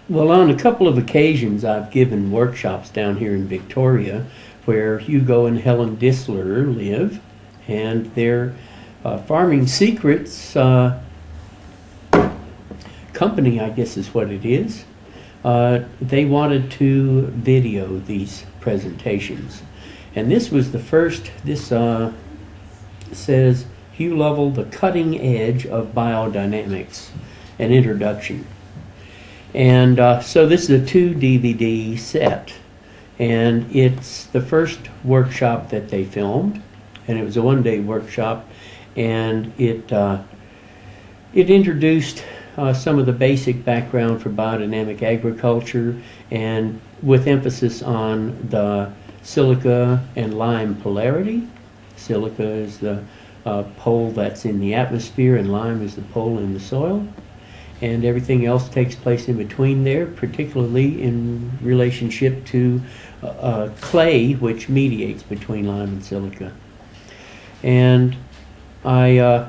Well, on a couple of occasions, I've given workshops down here in Victoria where Hugo and Helen Disler live, and their Farming Secrets company, I guess is what it is. They wanted to video these presentations. And this was the first, this says Hugh Lovel, The Cutting Edge of Biodynamics, an introduction. And so this is a 2 DVD set, and it's the first workshop that they filmed, and it was a one-day workshop, and it introduced some of the basic background for biodynamic agriculture, and with emphasis on the silica and lime polarity. Silica is the pole that's in the atmosphere, and lime is the pole in the soil. And everything else takes place in between there, particularly in relationship to clay, which mediates between lime and silica. And I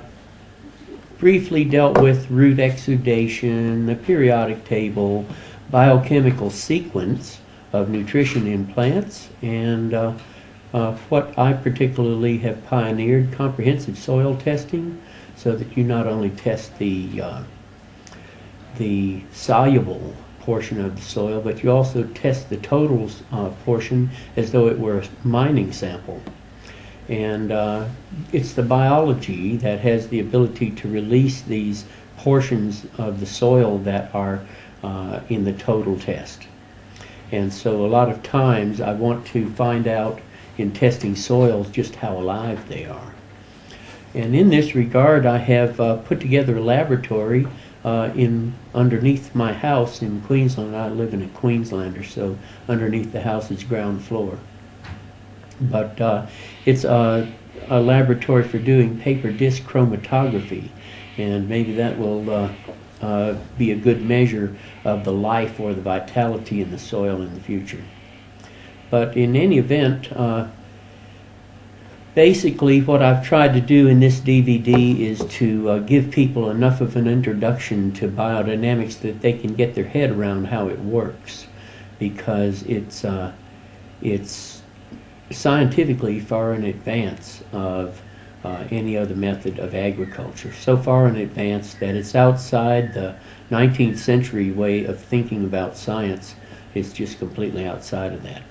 briefly dealt with root exudation, the periodic table, biochemical sequence of nutrition in plants, and what I particularly have pioneered, comprehensive soil testing, so that you not only test the soluble portion of the soil, but you also test the total portion as though it were a mining sample. And it's the biology that has the ability to release these portions of the soil that are in the total test. And so a lot of times I want to find out in testing soils just how alive they are. And in this regard, I have put together a laboratory underneath my house in Queensland. I live in a Queenslander, so underneath the house is ground floor. But it's a laboratory for doing paper disc chromatography, and maybe that will be a good measure of the life or the vitality in the soil in the future. But in any event, basically what I've tried to do in this DVD is to give people enough of an introduction to biodynamics that they can get their head around how it works, because it's scientifically far in advance of any other method of agriculture. So far in advance that it's outside the 19th century way of thinking about science. It's just completely outside of that.